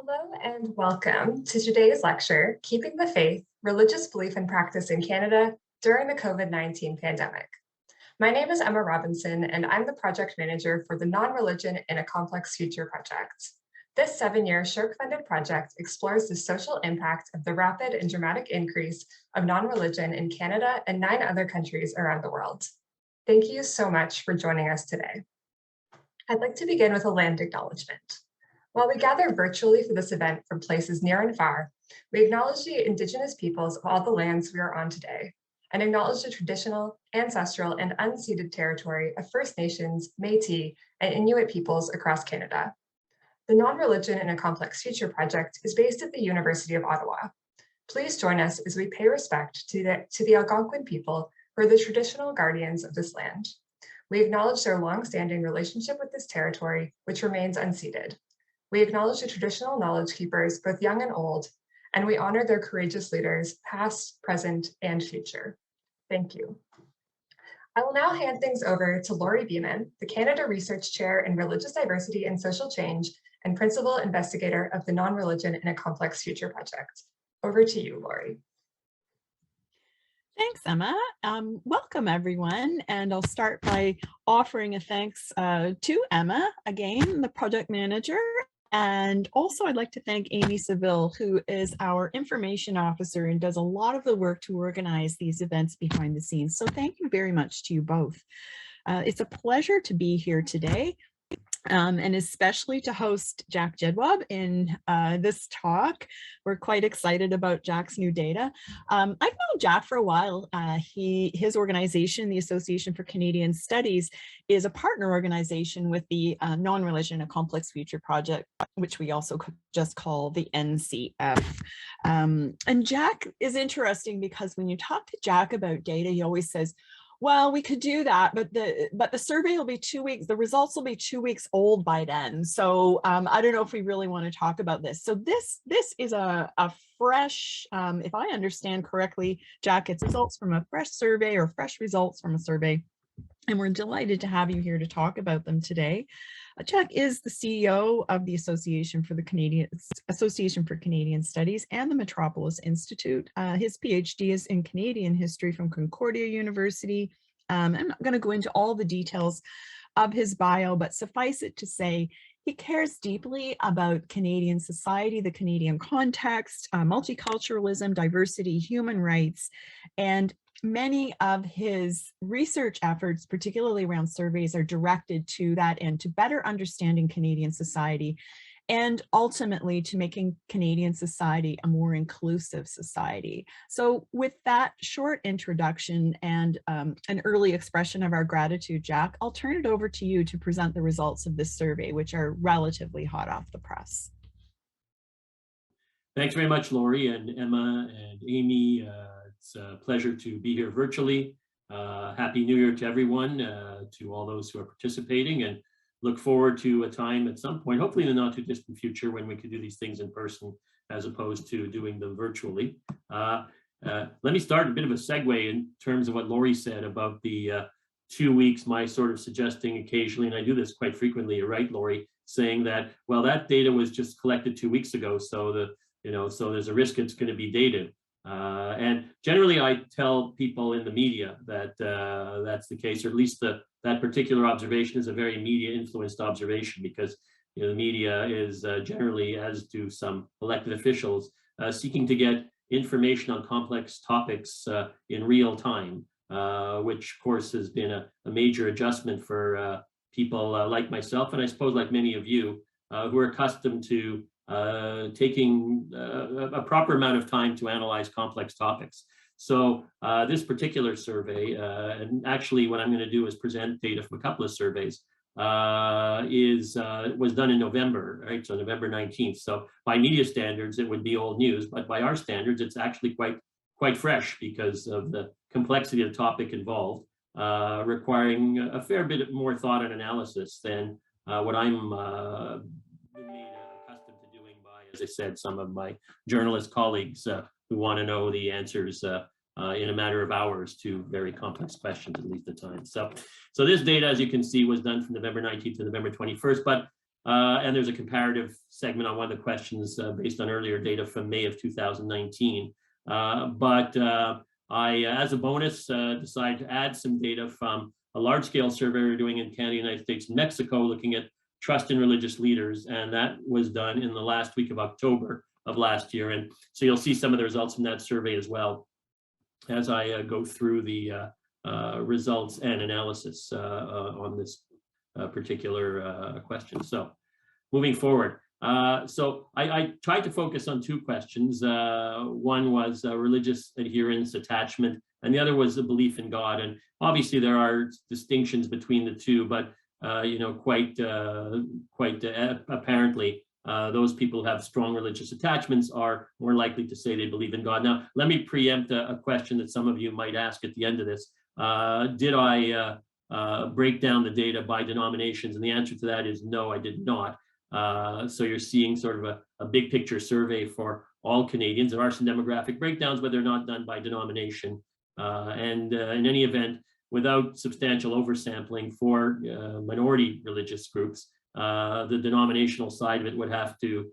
Hello and welcome to today's lecture, Keeping the Faith, Religious Belief and Practice in Canada During the COVID-19 Pandemic. My name is Emma Robinson, and I'm the project manager for the Non-Religion in a Complex Future project. This 7-year SSHRC-funded project explores the social impact of the rapid and dramatic increase of non-religion in Canada and 9 other countries around the world. Thank you so much for joining us today. I'd like to begin with a land acknowledgement. While we gather virtually for this event from places near and far, we acknowledge the Indigenous peoples of all the lands we are on today, and acknowledge the traditional, ancestral, and unceded territory of First Nations, Métis, and Inuit peoples across Canada. The Non-Religion in a Complex Future project is based at the University of Ottawa. Please join us as we pay respect to the Algonquin people who are the traditional guardians of this land. We acknowledge their long-standing relationship with this territory, which remains unceded. We acknowledge the traditional knowledge keepers, both young and old, and we honor their courageous leaders, past, present, and future. Thank you. I will now hand things over to Laurie Beeman, the Canada Research Chair in Religious Diversity and Social Change and Principal Investigator of the Non-Religion in a Complex Future project. Over to you, Laurie. Thanks, Emma. Welcome, everyone. And I'll start by offering a thanks to Emma, again, the project manager. And also I'd like to thank Amy Seville, who is our information officer and does a lot of the work to organize these events behind the scenes. So thank you very much to you both. It's a pleasure to be here today. And especially to host Jack Jedwab in this talk. We're quite excited about Jack's new data. I've known Jack for a while. His organization, the Association for Canadian Studies, is a partner organization with the Non-Religion in a Complex Future project, which we also just call the NCF. And Jack is interesting because when you talk to Jack about data, he always says, well, we could do that, but the survey will be 2 weeks. The results will be 2 weeks old by then. So I don't know if we really want to talk about this. So this is a fresh, if I understand correctly, Jack, it's results from a fresh survey or fresh results from a survey. And we're delighted to have you here to talk about them today. Jack is the CEO of the Association for Canadian Studies and the Metropolis Institute. His PhD is in Canadian history from Concordia University. I'm not going to go into all the details of his bio, but suffice it to say, he cares deeply about Canadian society, the Canadian context, multiculturalism, diversity, human rights, and many of his research efforts, particularly around surveys, are directed to that end, to better understanding Canadian society and ultimately to making Canadian society a more inclusive society. So with that short introduction and an early expression of our gratitude, Jack, I'll turn it over to you to present the results of this survey, which are relatively hot off the press. Thanks very much, Laurie and Emma and Amy. It's a pleasure to be here virtually. Happy New Year to everyone, to all those who are participating, and look forward to a time at some point, hopefully in the not too distant future, when we can do these things in person as opposed to doing them virtually. Let me start a bit of a segue in terms of what Laurie said about the 2 weeks, my sort of suggesting occasionally, and I do this quite frequently, you're right, Laurie, saying that, well, that data was just collected 2 weeks ago, so so there's a risk it's going to be dated. And generally, I tell people in the media that that's the case, or at least that particular observation is a very media-influenced observation, because the media is generally, as do some elected officials, seeking to get information on complex topics in real time, which, of course, has been a major adjustment for people like myself, and I suppose like many of you, who are accustomed to taking a proper amount of time to analyze complex topics. So this particular survey, and actually what I'm going to do is present data from a couple of surveys, was done in November, right? So November 19th. So by media standards, it would be old news, but by our standards, it's actually quite fresh because of the complexity of the topic involved, requiring a fair bit more thought and analysis than what I'm as I said, some of my journalist colleagues who want to know the answers in a matter of hours to very complex questions, at least at times. So this data, as you can see, was done from November 19th to November 21st, but And there's a comparative segment on one of the questions based on earlier data from May of 2019. I, as a bonus, decided to add some data from a large-scale survey we're doing in Canada, United States, and Mexico, looking at trust in religious leaders, and that was done in the last week of October of last year. And so you'll see some of the results from that survey as well as I go through the results and analysis on this particular question. So moving forward. So I tried to focus on two questions. One was religious adherence, attachment, and the other was the belief in God. And obviously there are distinctions between the two, but quite apparently, those people who have strong religious attachments are more likely to say they believe in God. Now, let me preempt a question that some of you might ask at the end of this. Did I break down the data by denominations? And the answer to that is no, I did not. So you're seeing sort of a big picture survey for all Canadians. There are some demographic breakdowns, but they're not done by denomination. In any event, without substantial oversampling for minority religious groups, the denominational side of it would have to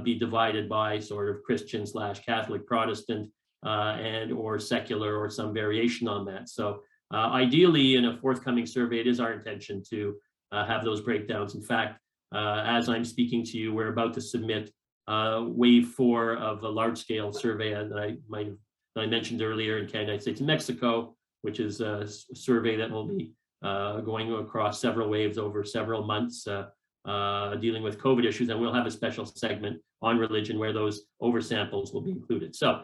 be divided by sort of Christian/Catholic, Protestant, and or secular, or some variation on that. So ideally, in a forthcoming survey, it is our intention to have those breakdowns. In fact, as I'm speaking to you, we're about to submit wave 4 of a large-scale survey that I mentioned earlier in Canada, United States, and Mexico, which is a survey that will be going across several waves over several months, dealing with COVID issues, and we'll have a special segment on religion where those oversamples will be included. So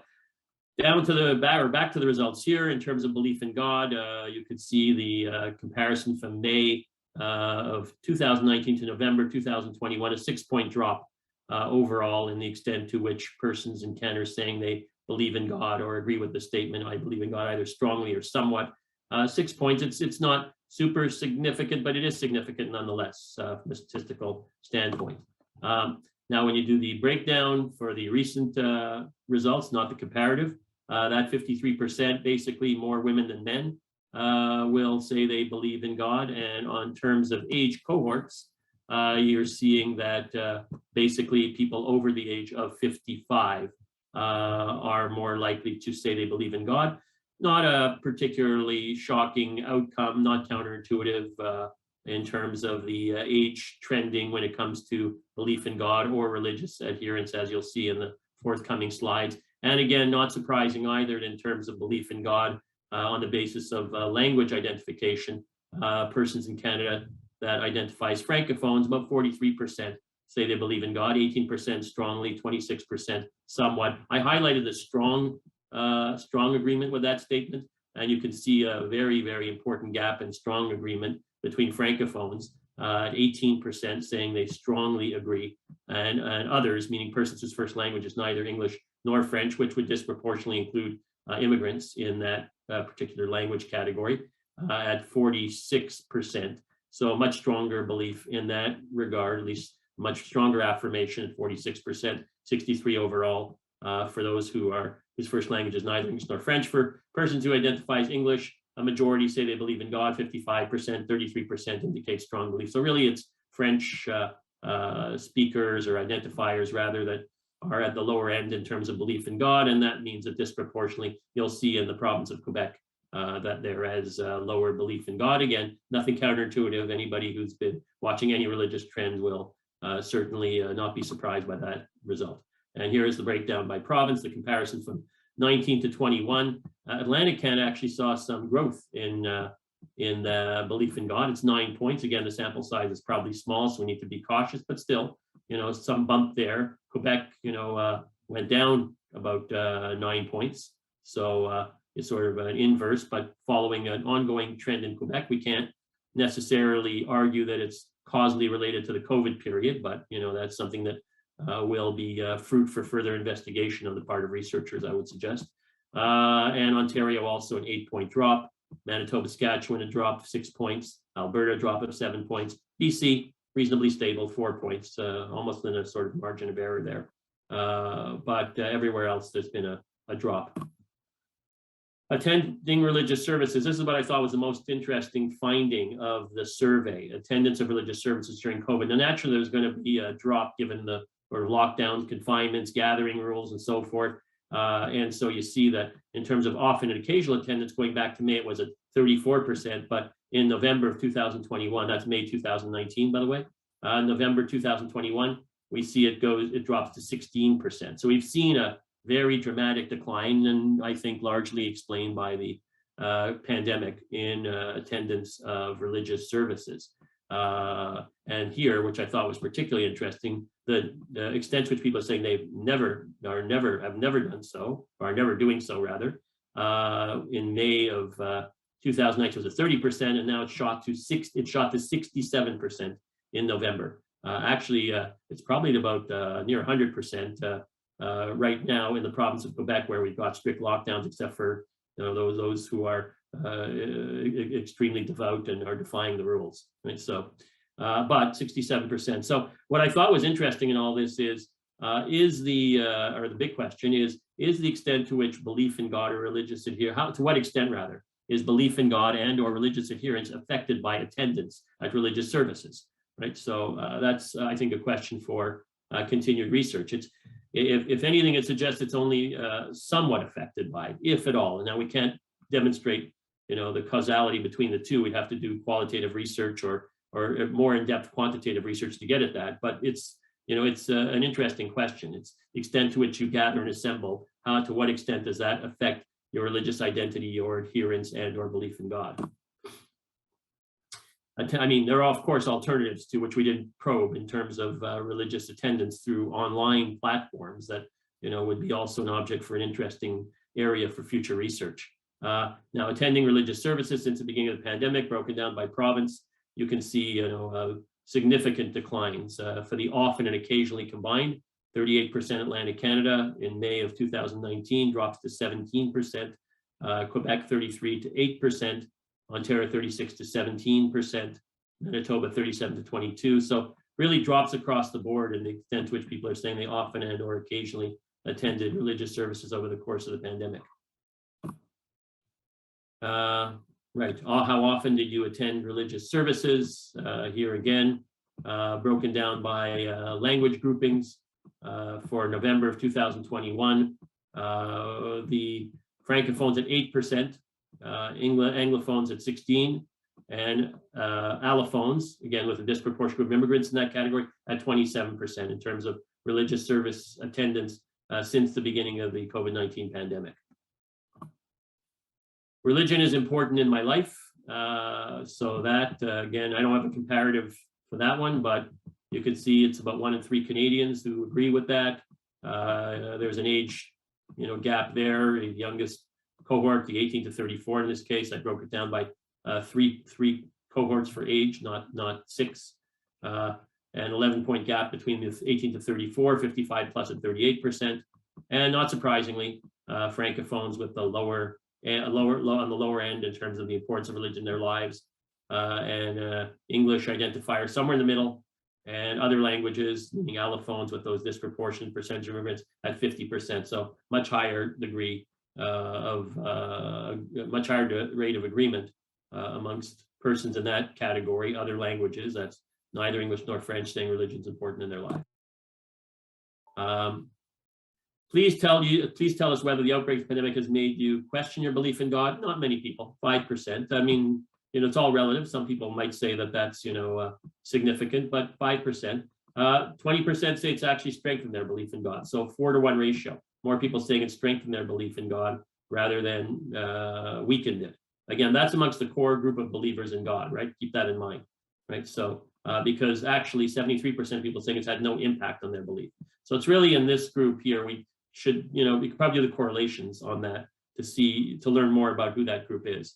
down to the back to the results here in terms of belief in God. You could see the comparison from May of 2019 to November 2021, a 6-point drop overall in the extent to which persons in Canada are saying they believe in God or agree with the statement, I believe in God, either strongly or somewhat. 6 points, it's not super significant, but it is significant nonetheless from a statistical standpoint. Now, when you do the breakdown for the recent results, not the comparative, that 53%, basically more women than men, will say they believe in God. And on terms of age cohorts, you're seeing that basically people over the age of 55 are more likely to say they believe in God. Not a particularly shocking outcome, not counterintuitive in terms of the age trending when it comes to belief in God or religious adherence, as you'll see in the forthcoming slides. And again, not surprising either in terms of belief in God on the basis of language identification. Persons in Canada that identifies francophones, about 43% say they believe in God, 18% strongly, 26% somewhat. I highlighted the strong agreement with that statement, and you can see a very, very important gap in strong agreement between francophones, 18% saying they strongly agree, and others, meaning persons whose first language is neither English nor French, which would disproportionately include immigrants in that particular language category, at 46%. So a much stronger belief in that regard, at least much stronger affirmation at 46%, 63 overall for those whose first language is neither English nor French. For persons who identify as English, a majority say they believe in God, 55%, 33% indicate strong belief. So really it's French speakers or identifiers rather that are at the lower end in terms of belief in God, and that means that disproportionately you'll see in the province of Quebec that there is lower belief in God. Again, nothing counterintuitive. Anybody who's been watching any religious trend will certainly not be surprised by that result. And here is the breakdown by province, the comparison from 19 to 21. Atlantic Canada actually saw some growth in belief in God. It's 9 points. Again, the sample size is probably small, so we need to be cautious, but still, some bump there. Quebec, went down about 9 points. So it's sort of an inverse, but following an ongoing trend in Quebec, we can't necessarily argue that it's causally related to the COVID period, but that's something that will be fruit for further investigation on the part of researchers, I would suggest. And Ontario also an 8-point drop. Manitoba, Saskatchewan a drop of 6 points. Alberta a drop of 7 points. BC reasonably stable, 4 points, almost in a sort of margin of error there. But everywhere else there's been a drop. Attending religious services. This is what I thought was the most interesting finding of the survey. Attendance of religious services during COVID. Now, naturally, there's going to be a drop given the sort of lockdowns, confinements, gathering rules, and so forth. And so you see that in terms of often and occasional attendance, going back to May, it was at 34%. But in November of 2021, that's May 2019, by the way, November 2021, we see it drops to 16%. So we've seen a very dramatic decline, and I think largely explained by the pandemic in attendance of religious services. And here, which I thought was particularly interesting, the extent to which people are saying they've never done so, or are never doing so rather. In May of 2019 it was at 30%, and now it's shot to 67% in November. Actually, it's probably about near 100%. Right now in the province of Quebec, where we've got strict lockdowns, except for those who are extremely devout and are defying the rules, right? So, but 67%. So what I thought was interesting in all this is the big question is the extent to which belief in God or religious adherence, to what extent rather, is belief in God and or religious adherence affected by attendance at religious services, right? So that's, I think, a question for continued research. It's, if anything, it suggests it's only somewhat affected by it, if at all. And now we can't demonstrate, the causality between the two. We'd have to do qualitative research or more in-depth quantitative research to get at that. But it's, it's an interesting question. It's the extent to which you gather and assemble. To what extent does that affect your religious identity or adherence and or belief in God? I mean, there are, of course, alternatives to which we didn't probe in terms of religious attendance through online platforms that, would be also an object for an interesting area for future research. Now, attending religious services since the beginning of the pandemic, broken down by province, you can see, significant declines for the often and occasionally combined. 38% Atlantic Canada in May of 2019 drops to 17%. Quebec 33 to 8%. Ontario 36 to 17%, Manitoba 37 to 22. So really drops across the board in the extent to which people are saying they often and or occasionally attended religious services over the course of the pandemic. Right, how often did you attend religious services? Here again, broken down by language groupings for November of 2021. The Francophones at 8%. Anglophones at 16%, and allophones, again with a disproportionate group of immigrants in that category, at 27% in terms of religious service attendance since the beginning of the COVID-19 pandemic. Religion is important in my life, so that, again, I don't have a comparative for that one, but you can see it's about 1 in 3 Canadians who agree with that. There's an age, gap there. The youngest cohort, the 18 to 34 in this case, I broke it down by three cohorts for age, not 6. An 11-point gap between the 18 to 34, 55 plus at 38%. And not surprisingly, Francophones with the lower on the lower end in terms of the importance of religion in their lives, and English identifier somewhere in the middle, and other languages, meaning allophones with those disproportionate percentage of immigrants at 50%. So much higher degree much higher rate of agreement amongst persons in that category, other languages, that's neither English nor French, saying religion is important in their life. Please tell us whether the outbreak of the pandemic has made you question your belief in God. Not many people, 5%. I mean, it's all relative. Some people might say that that's, significant, but 5%. 20% say it's actually strengthened their belief in God. So 4-to-1 ratio. More people saying it strengthened their belief in God rather than weakened it. Again, that's amongst the core group of believers in God, right? Keep that in mind, right? So because actually 73% of people saying it's had no impact on their belief. So it's really in this group here, we should, we could probably do the correlations on that to learn more about who that group is.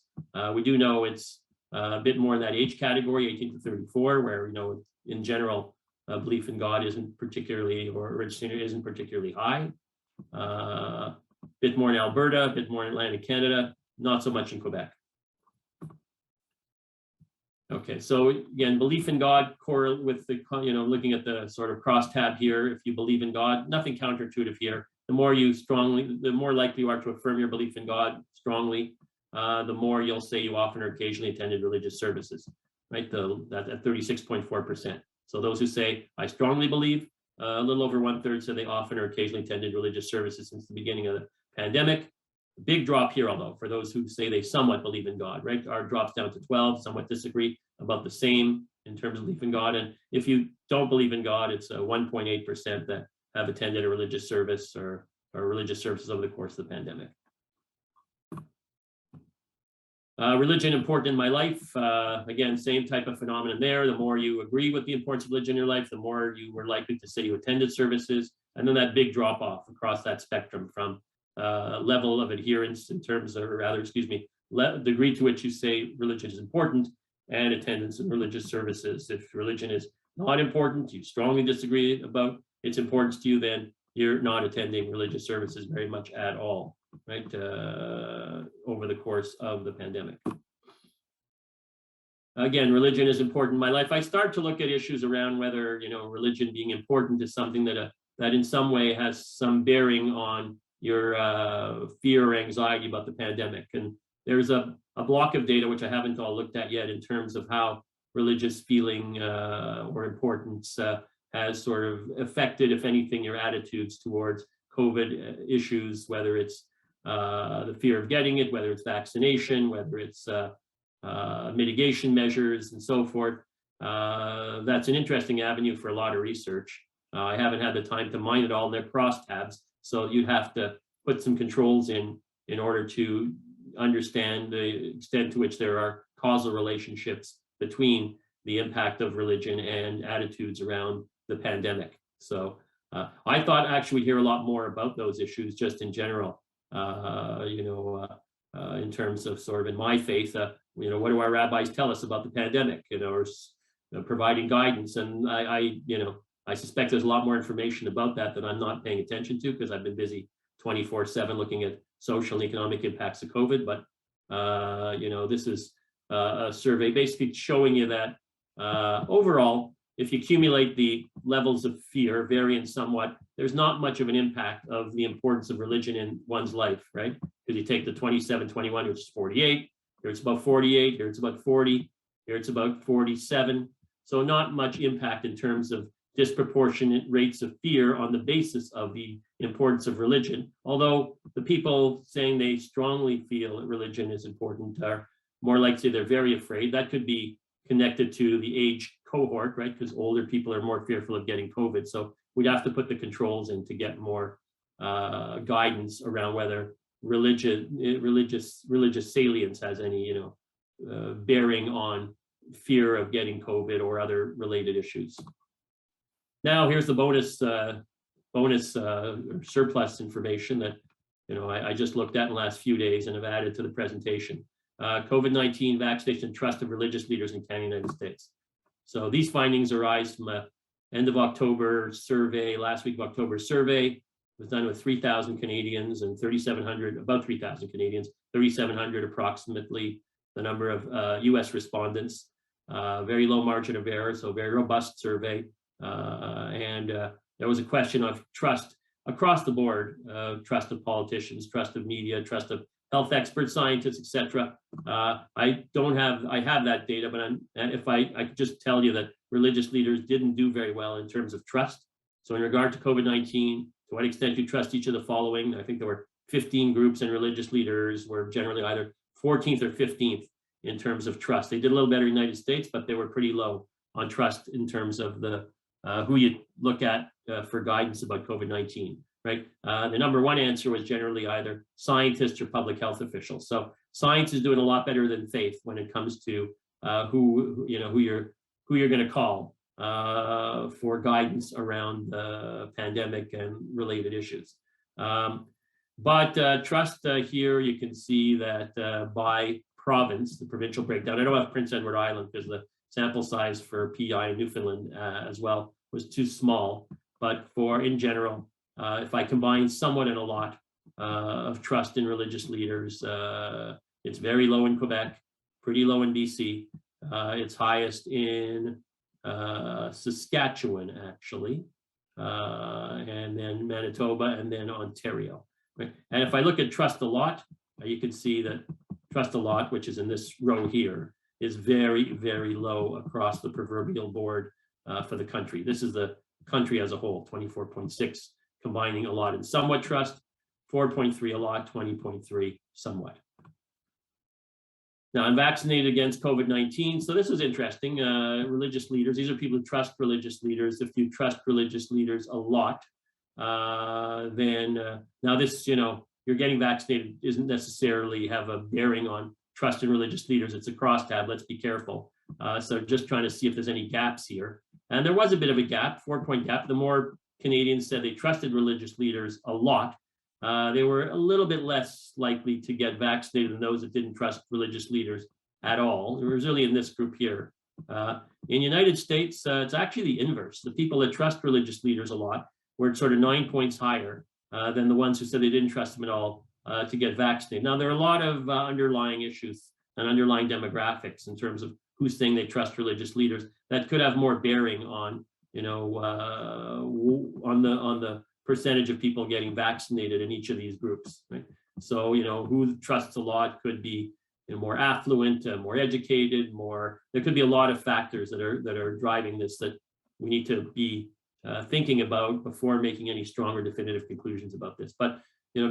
We do know it's a bit more in that age category, 18 to 34, where, in general, belief in God isn't particularly, or religion isn't particularly high. Bit more in Alberta, a bit more in Atlantic Canada, not so much in Quebec. Okay, so again, belief in God with the, looking at the sort of crosstab here, if you believe in God, nothing counterintuitive here. the more likely you are to affirm your belief in God strongly, the more you'll say you often or occasionally attended religious services, right? At 36.4%. So those who say, I strongly believe, a little over 1/3 say they often or occasionally attended religious services since the beginning of the pandemic. Big drop here, although, for those who say they somewhat believe in God, right? Our drops down to 12, somewhat disagree, about the same in terms of belief in God. And if you don't believe in God, it's 1.8% that have attended a religious service or religious services over the course of the pandemic. Religion important in my life. Again, same type of phenomenon there. The more you agree with the importance of religion in your life, the more you were likely to say you attended services. And then that big drop off across that spectrum from level of adherence in terms of, or rather, excuse me, degree to which you say religion is important and attendance in religious services. If religion is not important, you strongly disagree about its importance to you, then you're not attending religious services very much at all, right, over the course of the pandemic. Again, religion is important in my life. I start to look at issues around whether, religion being important is something that in some way has some bearing on your fear or anxiety about the pandemic. And there's a block of data, which I haven't all looked at yet, in terms of how religious feeling or importance has sort of affected, if anything, your attitudes towards COVID issues, whether it's the fear of getting it, whether it's vaccination, whether it's mitigation measures and so forth. That's an interesting avenue for a lot of research. I haven't had the time to mine it all. They're crosstabs, so you'd have to put some controls in order to understand the extent to which there are causal relationships between the impact of religion and attitudes around the pandemic. So I thought actually we'd hear a lot more about those issues just in general, in terms of sort of in my faith, what do our rabbis tell us about the pandemic, or providing guidance. And I suspect there's a lot more information about that I'm not paying attention to because I've been busy 24/7 looking at social and economic impacts of COVID. But, this is a survey basically showing you that overall, if you accumulate the levels of fear varying somewhat, there's not much of an impact of the importance of religion in one's life, right? Because you take the 27-21, which is 48, here it's about 48, here it's about 40, here it's about 47. So not much impact in terms of disproportionate rates of fear on the basis of the importance of religion. Although the people saying they strongly feel that religion is important are more likely they're very afraid. That could be connected to the age cohort, right? Because older people are more fearful of getting COVID. So we'd have to put the controls in to get more guidance around whether religious salience has any, bearing on fear of getting COVID or other related issues. Now here's the bonus surplus information that I just looked at in the last few days and have added to the presentation. COVID-19 vaccination trust of religious leaders in Canada and the United States. So these findings arise from an end of October survey, last week of October survey. It was done with 3,000 Canadians and 3,700, about 3,000 Canadians, 3,700 approximately the number of US respondents. Very low margin of error, so very robust survey. And there was a question of trust across the board, trust of politicians, trust of media, trust of health experts, scientists, etc. I have that data, but I could just tell you that religious leaders didn't do very well in terms of trust. So in regard to COVID-19, to what extent you trust each of the following, I think there were 15 groups, and religious leaders were generally either 14th or 15th in terms of trust. They did a little better in the United States, but they were pretty low on trust in terms of the who you look at for guidance about COVID-19, right? The number one answer was generally either scientists or public health officials. So science is doing a lot better than faith when it comes to who you're going to call for guidance around the pandemic and related issues. But trust here, you can see that by province, the provincial breakdown. I don't have Prince Edward Island because the sample size for PI in Newfoundland as well was too small. But in general, if I combine somewhat and a lot of trust in religious leaders, it's very low in Quebec, pretty low in BC. It's highest in Saskatchewan, actually. and then Manitoba, and then Ontario. Right? And if I look at trust a lot, you can see that trust a lot, which is in this row here, is very, very low across the proverbial board for the country. This is the country as a whole, 24.6, combining a lot and somewhat trust, 4.3 a lot, 20.3 somewhat. Now, I'm vaccinated against COVID-19, so this is interesting. Religious leaders, these are people who trust religious leaders. If you trust religious leaders a lot, then now this, you're getting vaccinated isn't necessarily have a bearing on trust in religious leaders. It's a crosstab, let's be careful. So just trying to see if there's any gaps here. And there was a bit of a gap, 4-point gap. The more Canadians said they trusted religious leaders a lot, they were a little bit less likely to get vaccinated than those that didn't trust religious leaders at all. It was really in this group here. In the United States, it's actually the inverse. The people that trust religious leaders a lot were sort of 9 points higher than the ones who said they didn't trust them at all to get vaccinated. Now, there are a lot of underlying issues and underlying demographics in terms of who's saying they trust religious leaders that could have more bearing on, on the percentage of people getting vaccinated in each of these groups, right? So, who trusts a lot could be more affluent, more educated, there could be a lot of factors that are driving this that we need to be thinking about before making any strong or definitive conclusions about this. But,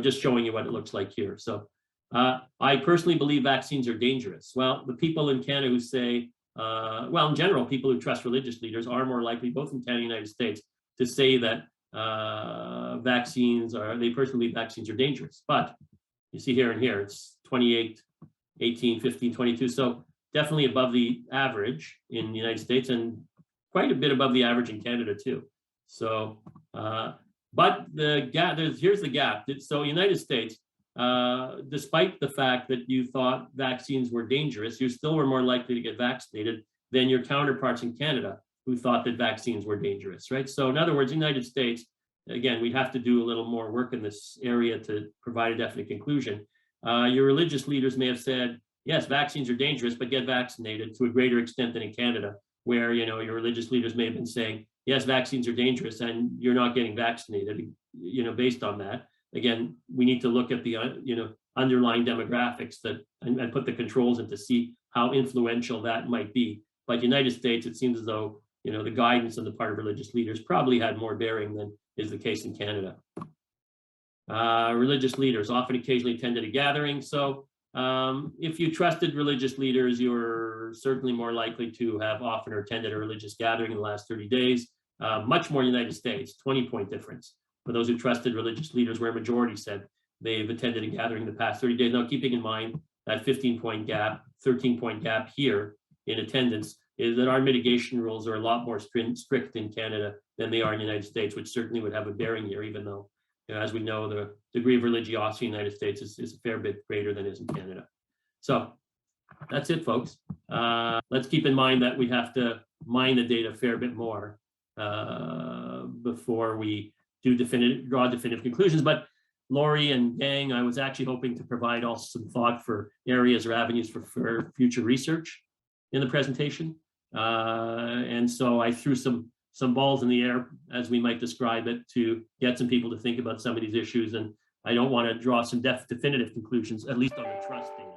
just showing you what it looks like here. So I personally believe vaccines are dangerous. Well, the people in Canada who say, well, in general, people who trust religious leaders are more likely, both in Canada and the United States, to say that they personally believe vaccines are dangerous. But you see here and here, it's 28, 18, 15, 22. So definitely above the average in the United States and quite a bit above the average in Canada too. So, but the gap, here's the gap. So United States, despite the fact that you thought vaccines were dangerous, you still were more likely to get vaccinated than your counterparts in Canada who thought that vaccines were dangerous, right? So in other words, United States, again, we'd have to do a little more work in this area to provide a definite conclusion. Your religious leaders may have said, yes, vaccines are dangerous, but get vaccinated to a greater extent than in Canada, where, your religious leaders may have been saying, yes, vaccines are dangerous and you're not getting vaccinated, based on that. Again, we need to look at the, underlying demographics and put the controls in to see how influential that might be. But United States, it seems as though, the guidance on the part of religious leaders probably had more bearing than is the case in Canada. Religious leaders often occasionally attended a gathering. So if you trusted religious leaders, you're certainly more likely to have often attended a religious gathering in the last 30 days. Much more in the United States, 20-point difference for those who trusted religious leaders, where a majority said they've attended a gathering in the past 30 days. Now, keeping in mind that 15-point gap, 13-point gap here in attendance is that our mitigation rules are a lot more strict in Canada than they are in the United States, which certainly would have a bearing here, even though, as we know, the degree of religiosity in the United States is a fair bit greater than it is in Canada. So that's it, folks. Let's keep in mind that we have to mine the data a fair bit more before we do draw definitive conclusions. But Laurie and gang, I was actually hoping to provide also some thought for areas or avenues for future research in the presentation. And so I threw some balls in the air, as we might describe it, to get some people to think about some of these issues. And I don't want to draw some definitive conclusions, at least on the trust data,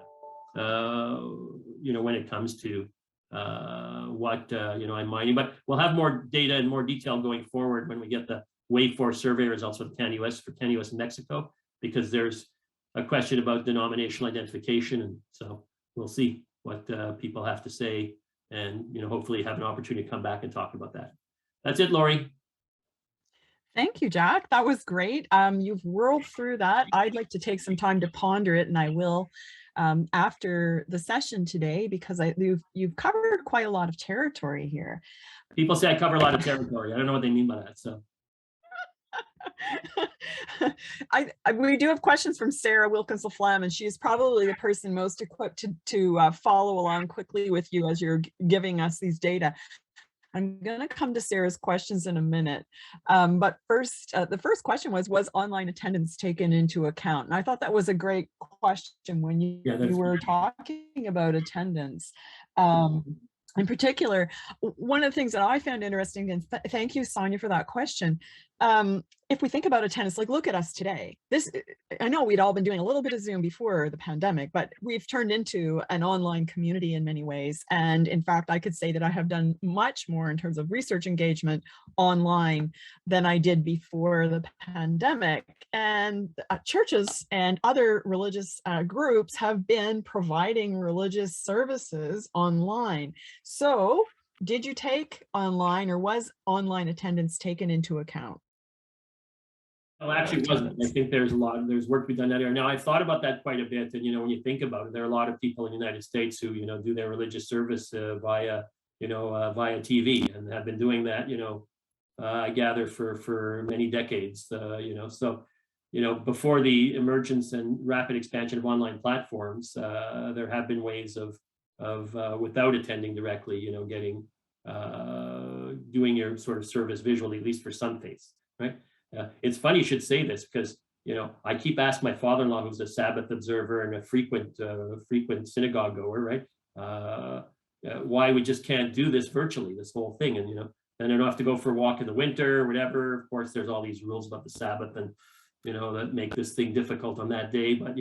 when it comes to what, I'm mining. But we'll have more data and more detail going forward when we get the Wave 4 survey results for Canada, US and Mexico, because there's a question about denominational identification. And so we'll see what people have to say, and hopefully have an opportunity to come back and talk about that. That's it, Laurie. Thank you, Jack. That was great. You've whirled through that. I'd like to take some time to ponder it, and I will after the session today, because you've covered quite a lot of territory here. People say I cover a lot of territory. I don't know what they mean by that. So. We do have questions from Sarah Wilkins-Laflamme, and she is probably the person most equipped to follow along quickly with you as you're giving us these data. I'm going to come to Sarah's questions in a minute. But first, the first question was online attendance taken into account? And I thought that was a great question when you were talking about attendance. In particular, one of the things that I found interesting, and thank you, Sonia, for that question. If we think about attendance, like look at us today. I know we'd all been doing a little bit of Zoom before the pandemic, but we've turned into an online community in many ways. And in fact, I could say that I have done much more in terms of research engagement online than I did before the pandemic. And churches and other religious groups have been providing religious services online. So did you take online, or was online attendance taken into account? Oh, actually wasn't. I think there's work to be done that area. Now, I've thought about that quite a bit. And, when you think about it, there are a lot of people in the United States who, do their religious service via TV, and have been doing that, I gather for many decades, so, before the emergence and rapid expansion of online platforms, there have been ways of without attending directly, doing your sort of service visually, at least for some faiths, right? It's funny you should say this, because I keep asking my father-in-law, who's a Sabbath observer and a frequent synagogue goer, right? Why we just can't do this virtually, this whole thing, and then I don't have to go for a walk in the winter or whatever. Of course, there's all these rules about the Sabbath, and that make this thing difficult on that day. But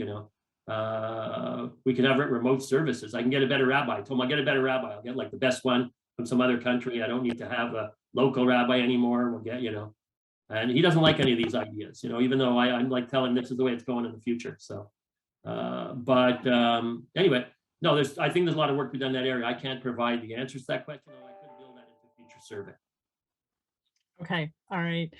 we can have remote services. I can get a better rabbi. I told him I'll get a better rabbi. I'll get like the best one from some other country. I don't need to have a local rabbi anymore. We'll get and he doesn't like any of these ideas, even though I'm like telling him this is the way it's going in the future. So, anyway, no, I think there's a lot of work to be done in that area. I can't provide the answers to that question, though I could build that into a future survey. Okay, all right.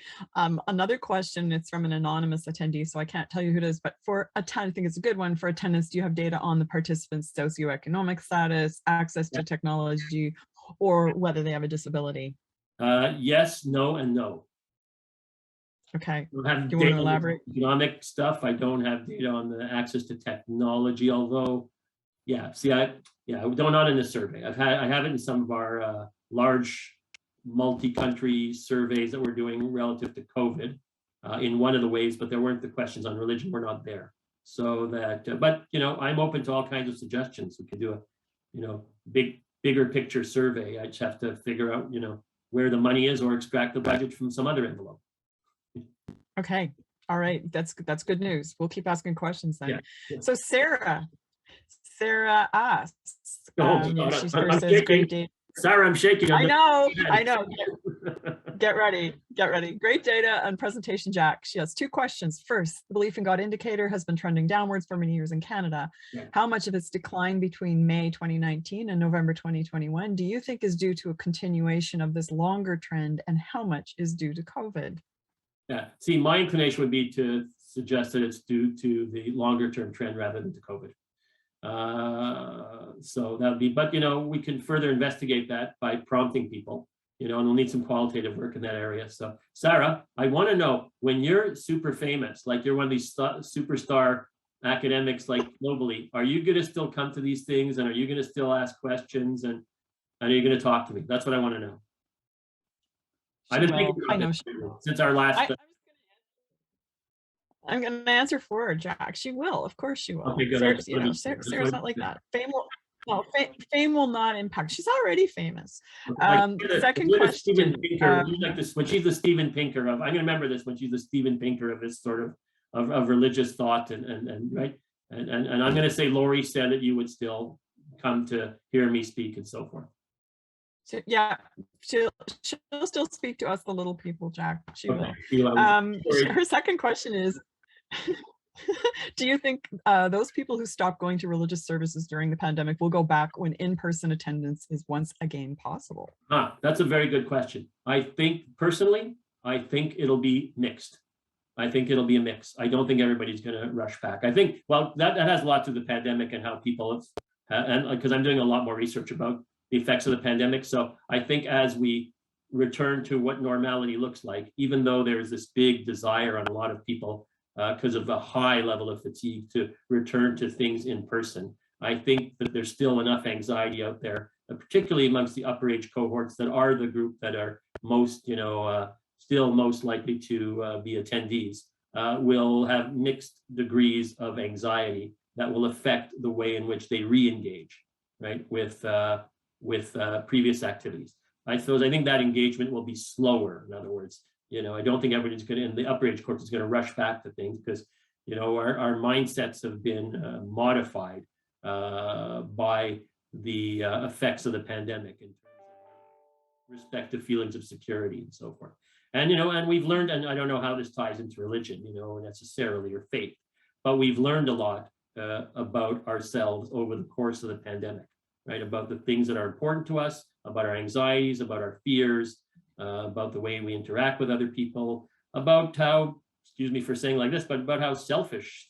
Another question, it's from an anonymous attendee, so I can't tell you who it is, but I think it's a good one. For attendance, do you have data on the participants' socioeconomic status, access to technology, or whether they have a disability? Yes, no, and no. Okay. I don't have do you want to elaborate? Economic stuff. I don't have data on the access to technology, although, not in this survey. I have it in some of our large multi-country surveys that we're doing relative to COVID in one of the ways, but there weren't the questions on religion were not there. So that, but I'm open to all kinds of suggestions. We could do a, bigger picture survey. I just have to figure out, where the money is, or extract the budget from some other envelope. Okay. All right. That's good news. We'll keep asking questions then. Yeah. So Sarah asks, she I'm says great data. Sarah, I'm shaking. I know. Get ready. Great data and presentation, Jack. She has two questions. First, the belief in God indicator has been trending downwards for many years in Canada. Yeah. How much of its decline between May 2019 and November 2021 do you think is due to a continuation of this longer trend, and how much is due to COVID? Yeah, see, my inclination would be to suggest that it's due to the longer term trend rather than to COVID. So that would be, but we can further investigate that by prompting people, and we'll need some qualitative work in that area. So Sarah, I want to know, when you're super famous, like you're one of these superstar academics, like globally, are you going to still come to these things, and are you going to still ask questions, and are you going to talk to me? That's what I want to know. I've been thinking about this since our last. I'm going to answer for her, Jack. She will, of course she will. Okay, good. Sarah's not like that. Fame will not impact. She's already famous. Second question. Steven Pinker, when she's the Steven Pinker of, I'm going to remember this, when she's the Steven Pinker of this sort of religious thought, and right, and I'm going to say Lori said that you would still come to hear me speak and so forth. So, yeah, she'll still speak to us, the little people, Jack. She will. Her second question is, do you think those people who stopped going to religious services during the pandemic will go back when in-person attendance is once again possible? That's a very good question. I think it'll be mixed. I think it'll be a mix. I don't think everybody's going to rush back. I think, well, that has a lot to do with the pandemic and how people have, and because I'm doing a lot more research about the effects of the pandemic. So I think as we return to what normality looks like, even though there's this big desire on a lot of people because of a high level of fatigue to return to things in person, I think that there's still enough anxiety out there, particularly amongst the upper age cohorts that are the group that are most, still most likely to be attendees, will have mixed degrees of anxiety that will affect the way in which they re-engage, right, with previous activities. I think that engagement will be slower. In other words, I don't think everybody's going to, in the upper age course, is going to rush back to things because, our mindsets have been modified by the effects of the pandemic in terms of respective feelings of security and so forth. And, and we've learned, and I don't know how this ties into religion, necessarily, or faith, but we've learned a lot about ourselves over the course of the pandemic, right? About the things that are important to us, about our anxieties, about our fears, about the way we interact with other people, about how, excuse me for saying like this, but about how selfish,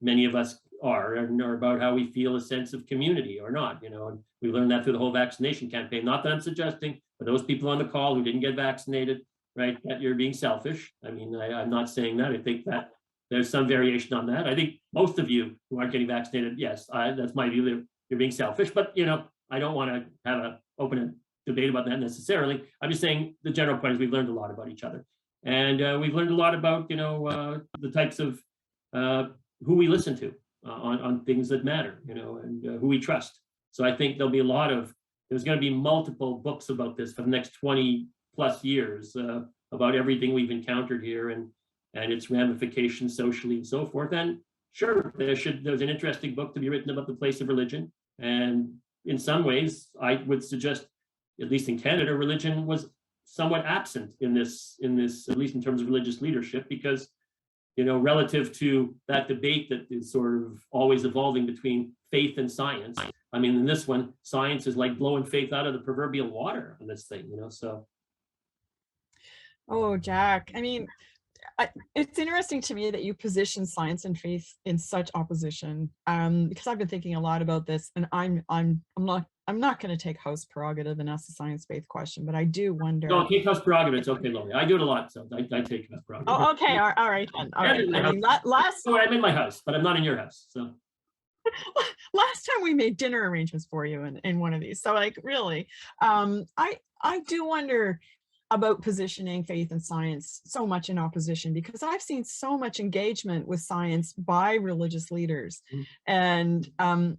many of us are, or about how we feel a sense of community or not, and we learned that through the whole vaccination campaign. Not that I'm suggesting for those people on the call who didn't get vaccinated, right, that you're being selfish. I mean, I'm not saying that. I think that there's some variation on that. I think most of you who aren't getting vaccinated, yes, that's my view, that you're being selfish, but I don't want to have an open debate about that necessarily. I'm just saying the general point is we've learned a lot about each other. And we've learned a lot about, the types of who we listen to on things that matter, and who we trust. So I think there's going to be multiple books about this for the next 20 plus years about everything we've encountered here and its ramifications socially and so forth. And sure, there's an interesting book to be written about the place of religion. And in some ways, I would suggest, at least in Canada, religion was somewhat absent in this, at least in terms of religious leadership, because, relative to that debate that is sort of always evolving between faith and science. I mean, in this one, science is like blowing faith out of the proverbial water on this thing, so. Oh, Jack, I mean, it's interesting to me that you position science and faith in such opposition, because I've been thinking a lot about this, and I'm not going to take House prerogative and ask the science-based question, but I do wonder. No, take House prerogative. It's okay, Lori. I do it a lot, so I take House prerogative. Oh, okay. All right then. All right. I mean, I'm in my house, but I'm not in your house. So last time we made dinner arrangements for you in one of these. So like, really, I do wonder about positioning faith and science so much in opposition, because I've seen so much engagement with science by religious leaders. And I'm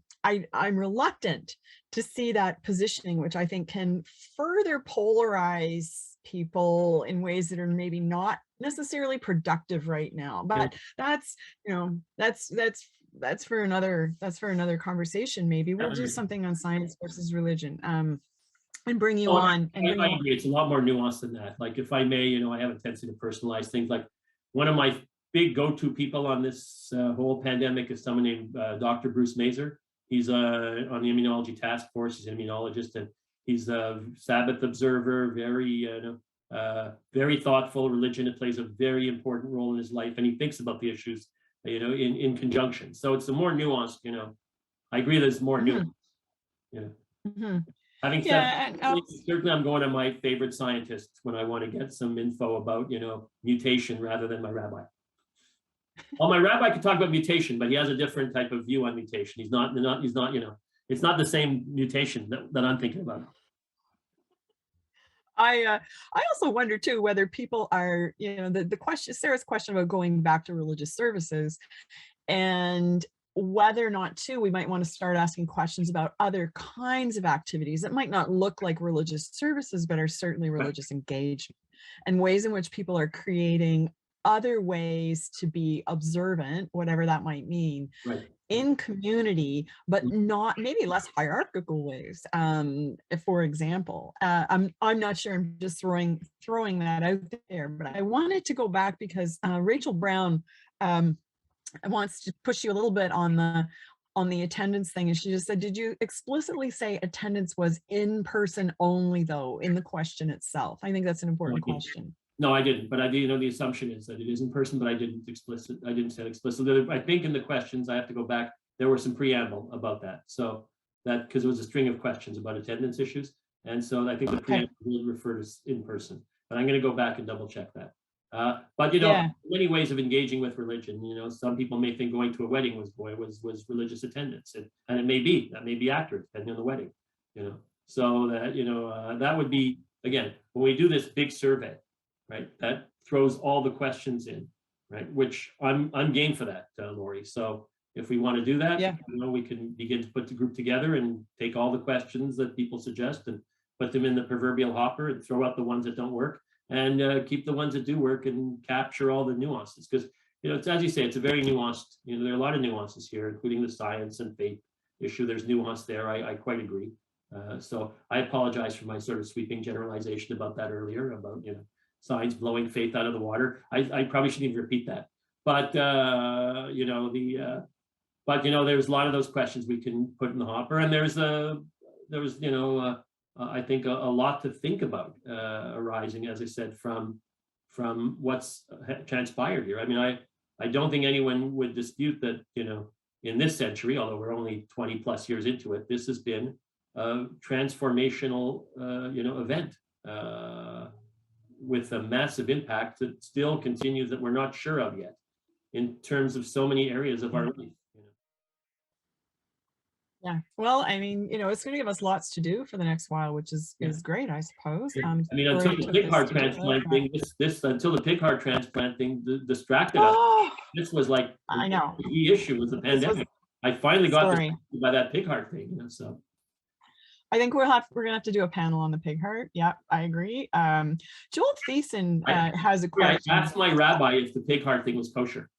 reluctant to see that positioning, which I think can further polarize people in ways that are maybe not necessarily productive right now. But that's for another conversation. Maybe we'll do something on science versus religion. And bring you on. I agree. It's a lot more nuanced than that. Like, if I may, I have a tendency to personalize things. Like, one of my big go-to people on this whole pandemic is someone named Dr. Bruce Mazer. He's on the immunology task force. He's an immunologist, and he's a Sabbath observer, very thoughtful. Religion, it plays a very important role in his life, and he thinks about the issues, in conjunction. So it's a more nuanced, I agree there's more nuance. Having said that, certainly I'm going to my favorite scientists when I want to get some info about, mutation rather than my rabbi. Well, my rabbi could talk about mutation, but he has a different type of view on mutation. He's not, it's not the same mutation that I'm thinking about. I also wonder too whether people are, the question, Sarah's question about going back to religious services, and whether or not too we might want to start asking questions about other kinds of activities that might not look like religious services, but are certainly religious engagement, and ways in which people are creating other ways to be observant, whatever that might mean, in community, but not, maybe less hierarchical ways. For example, I'm not sure, I'm just throwing that out there, but I wanted to go back because Rachel Brown wants to push you a little bit on the attendance thing, and she just said, did you explicitly say attendance was in person only, though, in the question itself? I think that's an important question. No, I didn't, but I do the assumption is that it is in person, but I didn't say it explicitly. I think in the questions, I have to go back, there were some preamble about that. So that, because it was a string of questions about attendance issues, and so I think the preamble will refer to in person, but I'm going to go back and double check that. But many ways of engaging with religion. Some people may think going to a wedding was religious attendance, and it may be, that may be accurate depending on the wedding. So that that would be, again, when we do this big survey, right, that throws all the questions in, right, which I'm game for that, Lori. So if we want to do that, Yeah. we can begin to put the group together and take all the questions that people suggest and put them in the proverbial hopper and throw out the ones that don't work and keep the ones that do work and capture all the nuances. Because, it's, as you say, it's a very nuanced, there are a lot of nuances here, including the science and faith issue. There's nuance there. I quite agree. So I apologize for my sort of sweeping generalization about that earlier, about, science blowing faith out of the water. I probably shouldn't even repeat that. But, there's a lot of those questions we can put in the hopper, and I think a lot to think about arising, as I said, from what's transpired here. I mean, I don't think anyone would dispute that, in this century, although we're only 20 plus years into it, this has been a transformational, event with a massive impact that still continues that we're not sure of yet in terms of so many areas of our life. Yeah, well, I mean, it's going to give us lots to do for the next while, which is great, I suppose. I mean, until the pig heart transplant thing, until the pig heart transplant thing distracted us. This was like I know the key issue was the pandemic. I finally got distracted by that pig heart thing, so. I think we're gonna have to do a panel on the pig heart. Yeah, I agree. Joel Thiessen has a question. I asked my rabbi if the pig heart thing was kosher.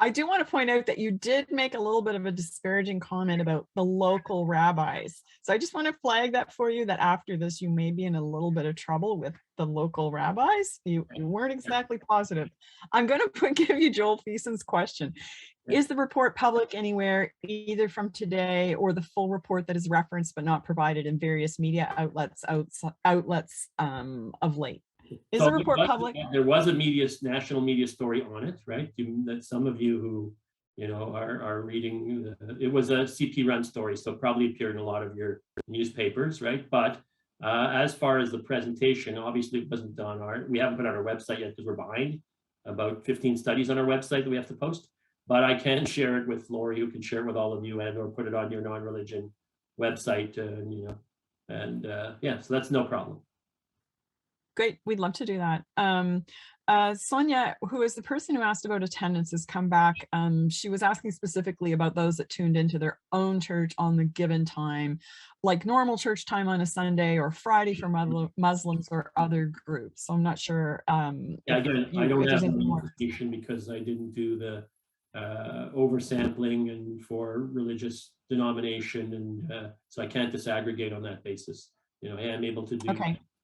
I do want to point out that you did make a little bit of a disparaging comment about the local rabbis. So I just want to flag that for you, that after this, you may be in a little bit of trouble with the local rabbis. You weren't exactly positive. I'm going to give you Joel Thiessen's question. Is the report public anywhere, either from today or the full report that is referenced but not provided in various media outlets of late? Is the report public? There was a national media story on it, right? That some of you who, are reading, it was a CP run story, so probably appeared in a lot of your newspapers, right? But as far as the presentation, obviously it wasn't done. We haven't put it on our website yet because we're behind. About 15 studies on our website that we have to post. But I can share it with Lori, who can share it with all of you, and or put it on your Nonreligion website, so that's no problem. Great, we'd love to do that. Sonia, who is the person who asked about attendance, has come back. She was asking specifically about those that tuned into their own church on the given time, like normal church time on a Sunday or Friday for Muslims or other groups. So I'm not sure. Again, I don't have more information because I didn't do the oversampling and for religious denomination, and so I can't disaggregate on that basis. I am able to do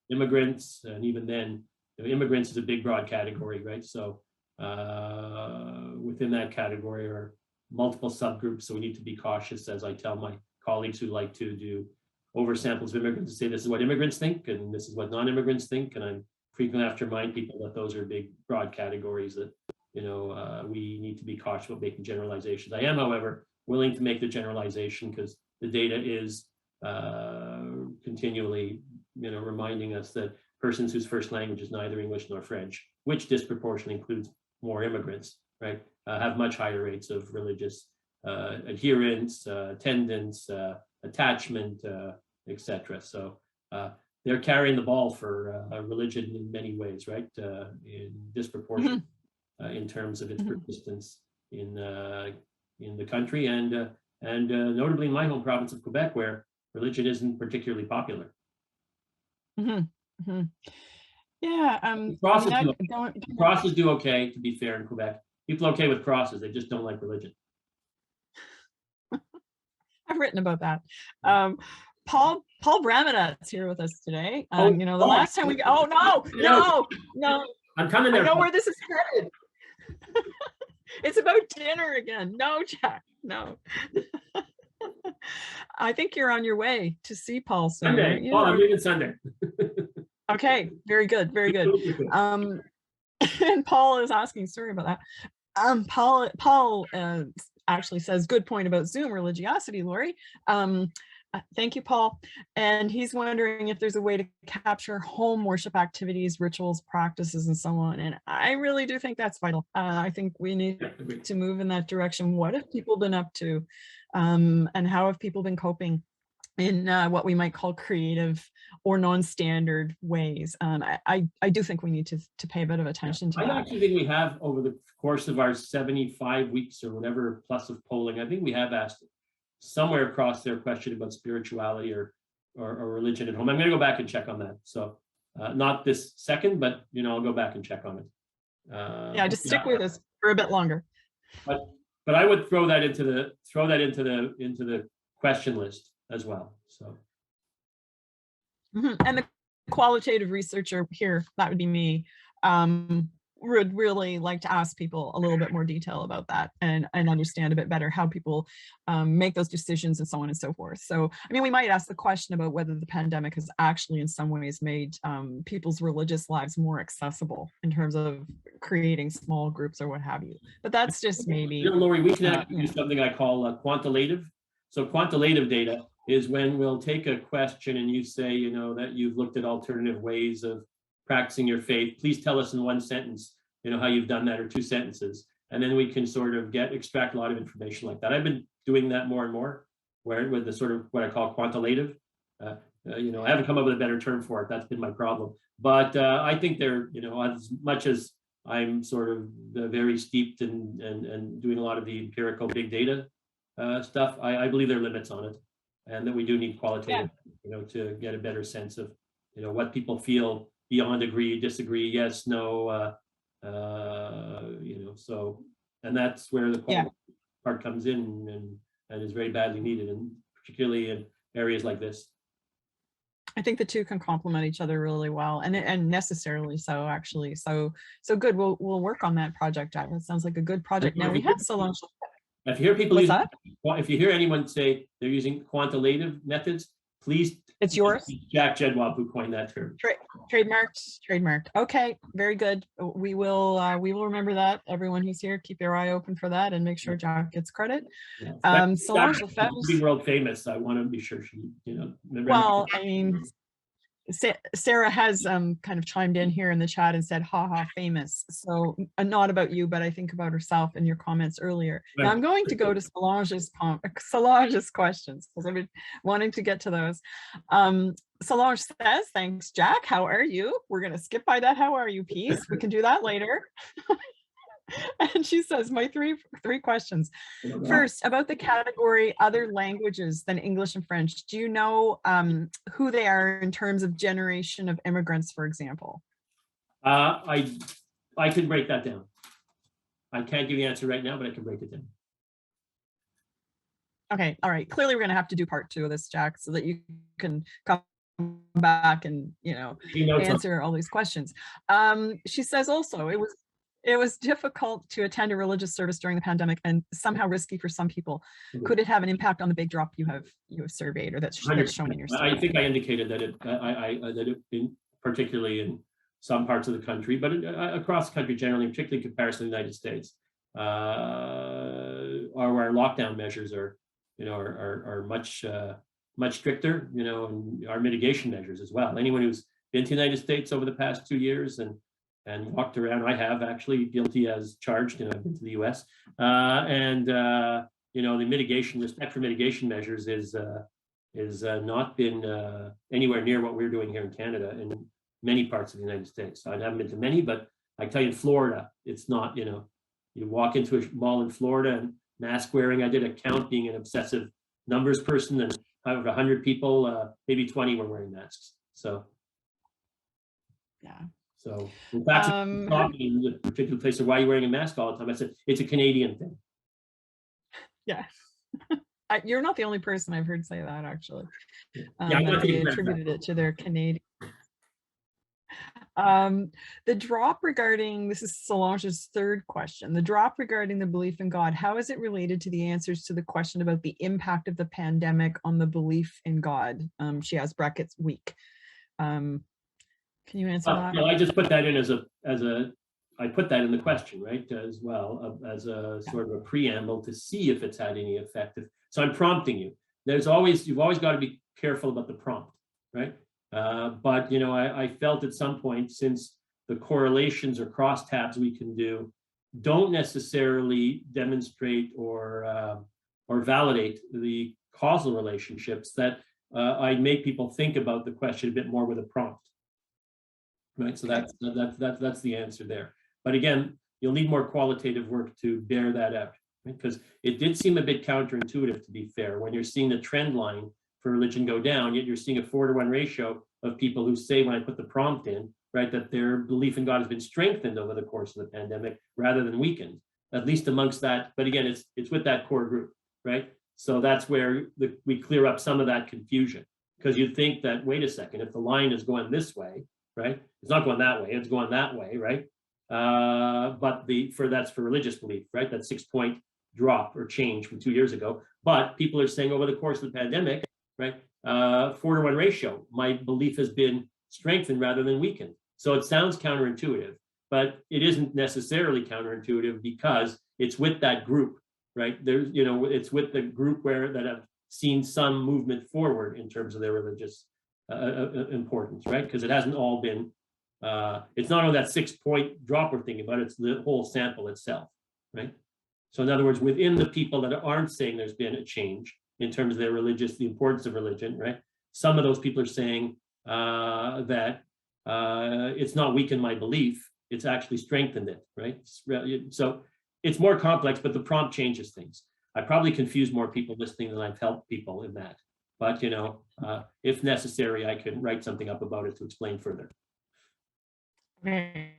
immigrants, and even then, immigrants is a big broad category, right? So within that category are multiple subgroups, so we need to be cautious, as I tell my colleagues who like to do oversamples of immigrants, to say this is what immigrants think and this is what non-immigrants think, and I'm frequently have to remind people that those are big broad categories that we need to be cautious about making generalizations. I am, however, willing to make the generalization because the data is continually reminding us that persons whose first language is neither English nor French, which disproportionately includes more immigrants, right, have much higher rates of religious adherence, attendance, attachment, etc. So they're carrying the ball for religion in many ways, right, in disproportion in terms of its persistence in the country, and notably in my home province of Quebec, where religion isn't particularly popular. Yeah. Crosses do okay, to be fair, in Quebec. People are okay with crosses, they just don't like religion. I've written about that. Paul Braminet's here with us today. The last time we no. I'm coming there. I know where this is headed. It's about dinner again. No, Jack, no. I think you're on your way to see Paul soon. Sunday. I'm leaving Sunday. Okay, very good, very good. And Paul is asking, sorry about that. Paul actually says, good point about Zoom religiosity, Lori. Thank you, Paul. And he's wondering if there's a way to capture home worship activities, rituals, practices, and so on. And I really do think that's vital. I think we need to move in that direction. What have people been up to? And how have people been coping in what we might call creative or non-standard ways. I do think we need to pay a bit of attention to I that. actually think we have, over the course of our 75 weeks or whatever plus of polling, I think we have asked somewhere across their question about spirituality or religion at home. I'm going to go back and check on that. So not this second, but I'll go back and check on it. Yeah, just stick with us for a bit longer. But I would throw that into the question list as well. So. And the qualitative researcher here, that would be me, would really like to ask people a little bit more detail about that and understand a bit better how people make those decisions and so on and so forth. So, I mean, we might ask the question about whether the pandemic has actually in some ways made people's religious lives more accessible in terms of creating small groups or what have you. But that's just maybe. Lori, we can actually do something I call quantitative. So quantitative data is when we'll take a question and you say, that you've looked at alternative ways of practicing your faith. Please tell us in one sentence, how you've done that, or two sentences. And then we can sort of extract a lot of information like that. I've been doing that more and more, where with the sort of what I call quantitative. I haven't come up with a better term for it. That's been my problem. But I think they're, as much as I'm sort of very steeped and doing a lot of the empirical big data stuff, I believe there are limits on it, and that we do need qualitative, to get a better sense of, what people feel beyond agree, disagree, yes, no, so, and that's where the quality part comes in and is very badly needed, and particularly in areas like this. I think the two can complement each other really well, and necessarily so, actually. So good. We'll work on that project. That sounds like a good project. Now we have Solange. If you hear people if you hear anyone say they're using quantitative methods, please. It's yours. Jack Jedwab, who coined that term. Trademarked. Okay, very good. We will remember that. Everyone who's here, keep your eye open for that and make sure Jack gets credit. Solange Lefebvre's world famous. I want to be sure she, well, I mean, Sarah has kind of chimed in here in the chat and said, haha, famous. So not about you, but I think about herself in your comments earlier. Right. Now I'm going to go to Solange's questions because I've been wanting to get to those. Solange says, thanks, Jack. How are you? We're going to skip by that how are you piece. We can do that later. And she says, my three questions. First, about the category other languages than English and French, do you know who they are in terms of generation of immigrants, for example? I can break that down. I can't give you the answer right now, but I can break it down. Okay, all right. Clearly, we're going to have to do part 2 of this, Jack, so that you can come back and answer all these questions. She says also, it was difficult to attend a religious service during the pandemic and somehow risky for some people. Could it have an impact on the big drop you have surveyed, or that's shown in your study? I think I indicated that it particularly in some parts of the country, but across the country generally, particularly in comparison to the United States, our lockdown measures are much stricter, and our mitigation measures as well. Anyone who's been to the United States over the past 2 years and walked around, I have actually, guilty as charged, I've been to the US, the respect for mitigation measures is not been anywhere near what we're doing here in Canada in many parts of the United States. I haven't been to many, but I tell you, in Florida, it's not, you walk into a mall in Florida and mask wearing, I did a count, being an obsessive numbers person, and out of 100 people, maybe 20 were wearing masks. So, yeah. So in fact, in the particular place of why you're wearing a mask all the time, I said, it's a Canadian thing. Yeah. You're not the only person I've heard say that, actually. They attributed it to their Canadian. The drop regarding, this is Solange's third question, the drop regarding the belief in God, how is it related to the answers to the question about the impact of the pandemic on the belief in God? She has brackets weak. Can you answer that? Well, I just put that in I put that in the question, right, as well, as a sort of a preamble to see if it's had any effect. So I'm prompting you. You've always got to be careful about the prompt, right? But, I felt at some point, since the correlations or crosstabs we can do don't necessarily demonstrate or validate the causal relationships, that I make people think about the question a bit more with a prompt. Right, so that's the answer there. But again, you'll need more qualitative work to bear that out, right? Because it did seem a bit counterintuitive, to be fair, when you're seeing the trend line for religion go down, yet you're seeing a 4-to-1 ratio of people who say, when I put the prompt in, right, that their belief in God has been strengthened over the course of the pandemic rather than weakened, at least amongst that. But again, it's with that core group, right? So that's where we clear up some of that confusion, because you'd think that, wait a second, if the line is going this way, right? It's not going that way, it's going that way, right? But that's for religious belief, right? That 6-point drop or change from 2 years ago. But people are saying over the course of the pandemic, right? 4-to-1 ratio, my belief has been strengthened rather than weakened. So it sounds counterintuitive, but it isn't necessarily counterintuitive because it's with that group, right? There's, it's with the group that have seen some movement forward in terms of their religious importance, right? Because it hasn't all been, it's not only that 6-point drop we're thinking about, it's the whole sample itself, right? So in other words, within the people that aren't saying there's been a change in terms of their the importance of religion, right? Some of those people are saying that it's not weakened my belief, it's actually strengthened it, right? So it's more complex, but the prompt changes things. I probably confuse more people listening than I've helped people in that. But, if necessary, I can write something up about it to explain further. Okay.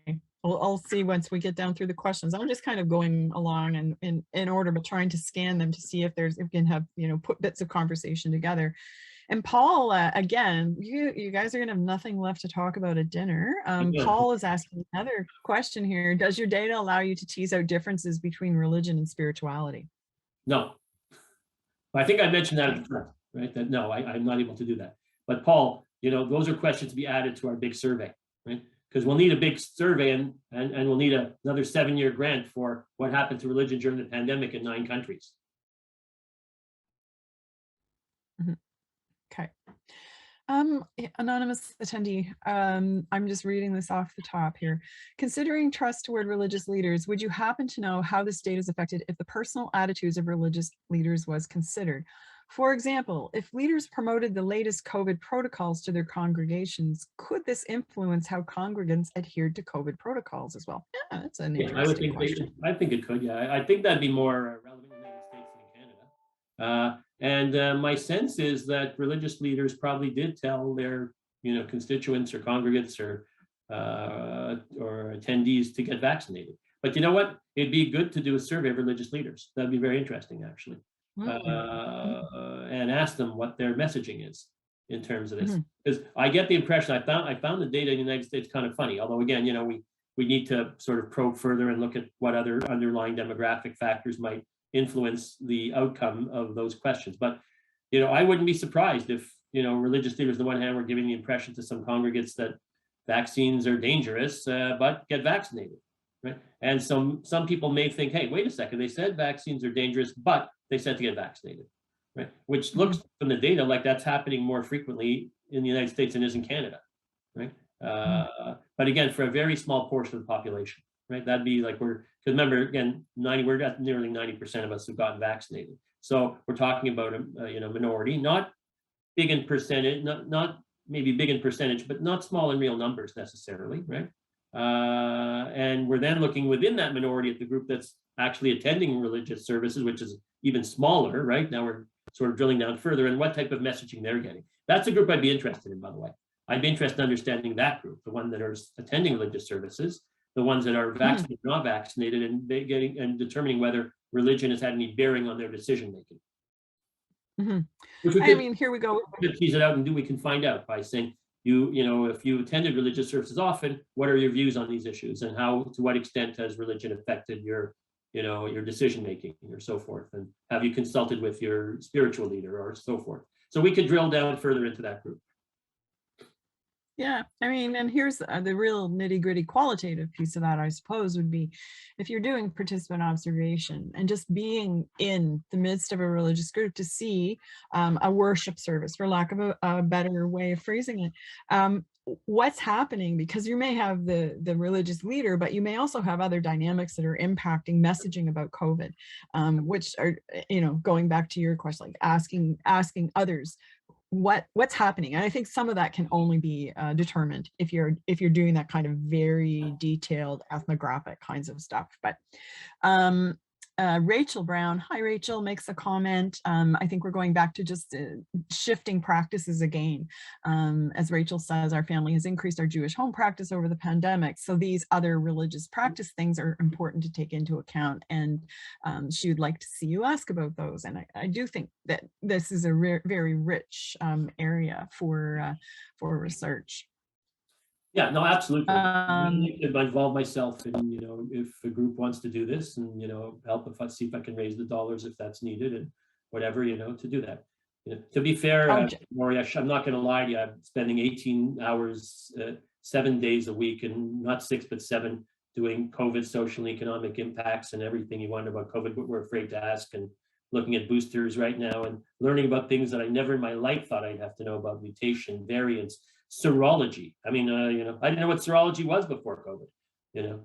Well, I'll see once we get down through the questions. I'm just kind of going along and in order, but trying to scan them to see if we can have, put bits of conversation together. And Paul, again, you guys are going to have nothing left to talk about at dinner. Paul is asking another question here. Does your data allow you to tease out differences between religion and spirituality? No. I think I mentioned that at the front, right? That no, I'm not able to do that. But Paul, those are questions to be added to our big survey, right? Because we'll need a big survey and we'll need another 7-year grant for what happened to religion during the pandemic in 9 countries. Mm-hmm. Okay. Anonymous attendee, I'm just reading this off the top here. Considering trust toward religious leaders, would you happen to know how this data is affected if the personal attitudes of religious leaders was considered? For example, if leaders promoted the latest COVID protocols to their congregations, could this influence how congregants adhered to COVID protocols as well? Yeah, that's an interesting question. I think it could, yeah. I think that'd be more relevant in the United States than in Canada. And my sense is that religious leaders probably did tell their, constituents or congregants or attendees to get vaccinated. But you know what? It'd be good to do a survey of religious leaders. That'd be very interesting, actually. And ask them what their messaging is in terms of this. Because I get the impression, I found the data in the United States kind of funny. Although again, we need to sort of probe further and look at what other underlying demographic factors might influence the outcome of those questions. But I wouldn't be surprised if religious leaders on the one hand were giving the impression to some congregates that vaccines are dangerous, but get vaccinated, right? And some people may think, hey, wait a second, they said vaccines are dangerous, but they said to get vaccinated, right? Which looks from the data like that's happening more frequently in the United States than is in Canada, right? But again, for a very small portion of the population, right? That'd be like because remember, again, we're at nearly 90% of us who've gotten vaccinated. So we're talking about a minority, not big in percentage, not maybe big in percentage, but not small in real numbers necessarily, right? And we're then looking within that minority at the group that's actually attending religious services, which is even smaller, right? Now we're sort of drilling down further and what type of messaging they're getting. That's a group I'd be interested in, by the way. I'd be interested in understanding that group, the ones that are attending religious services, the ones that are vaccinated, not vaccinated, and determining whether religion has had any bearing on their decision making. Here we go. We could tease it out, and we can find out by saying, if you attended religious services often, what are your views on these issues, and to what extent has religion affected your decision making, or so forth, and have you consulted with your spiritual leader, or so forth. So we could drill down further into that group. Yeah, and here's the real nitty-gritty qualitative piece of that, I suppose, would be if you're doing participant observation and just being in the midst of a religious group to see a worship service, for lack of a better way of phrasing it, what's happening, because you may have the religious leader, but you may also have other dynamics that are impacting messaging about COVID, which are, going back to your question, like asking others, what's happening. And I think some of that can only be determined if you're doing that kind of very detailed ethnographic kinds of stuff. But Rachel Brown, hi Rachel, makes a comment. I think we're going back to just shifting practices again. As Rachel says, our family has increased our Jewish home practice over the pandemic. So these other religious practice things are important to take into account. And she would like to see you ask about those. And I do think that this is a very rich area for research. Yeah, no, absolutely. I need to involve myself in, you know, if a group wants to do this and, you know, help if I see if I can raise the dollars if that's needed and whatever, you know, to do that. You know, to be fair, Maury, I'm not going to lie to you. I'm spending 18 hours, 7 days a week, and not 6 but 7, doing COVID social and economic impacts and everything you wonder about COVID, but we're afraid to ask, and looking at boosters right now and learning about things that I never in my life thought I'd have to know about: mutation, variants, serology. I mean, you know, I didn't know what serology was before COVID, you know.